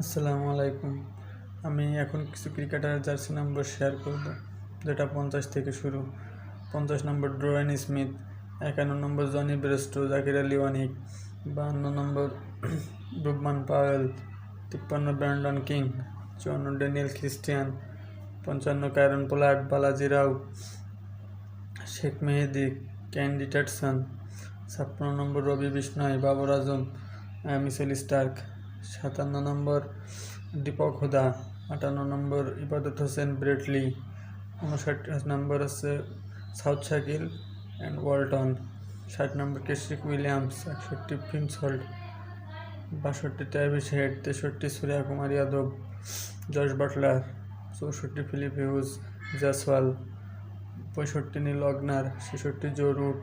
আসসালামু আলাইকুম। আমি এখন কিছু ক্রিকেটারের জার্সি নম্বর শেয়ার করব, যেটা 50 থেকে শুরু। 50 number Dwayne Smith, 51 number Jonny Bairstow, Zakir Ali Anik, 52 number Rovman Powell, 53 Brandon King, 54 Daniel Christian, 55 Kieron Pollard, Balaji Rao, Sheikh Mehedi, ক্যান্ডি ট্যাটসন, 56 number Ravi Bishnoi, Babar Azam, Mitchell Starc, 57 number Deepak Hooda, 58 number Ebadot Hossain Brett Lee, 59 number আছে Saud Shakeel and Walton, 60 number Kesrick Williams, 61 Prince Holt, 62 Travis Head, 63 Surya Kumar Yadav, Jos Buttler, 64 Phillip Hughes Jaiswal, 65 Neil Wagner, 66 Joe Root,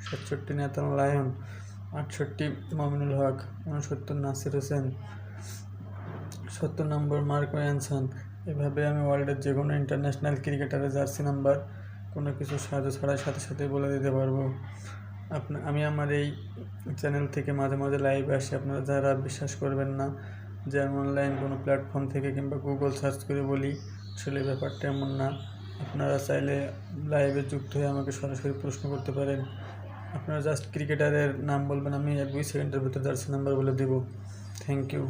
67 Nathan Lyon, 68 Mominul Haque, 69 Nasir Hossain, 70 number Marco Jansen. এভাবে আমি ওয়ার্ল্ডের যে কোনো international ক্রিকেটারের jersey number কোনো কিছু সাহায্য ছাড়াই সাথে সাথে বলে দিতে পারবো। আমি আমার এই চ্যানেল থেকে মাঝে মাঝে লাইভ আসি। আপনারা যারা বিশ্বাস করবেন না যে আমি অনলাইন কোনো প্ল্যাটফর্ম থেকে কিংবা গুগল সার্চ করে বলি, আসলে ব্যাপারটা এমন না। আপনারা চাইলে লাইভে যুক্ত হয়ে আমাকে সরাসরি প্রশ্ন করতে পারেন। আপনারা জাস্ট ক্রিকেটারের নাম বলবেন, আমি 1-2 সেকেন্ডের ভিতরে জার্সি নাম্বার বলে দেব। Thank you.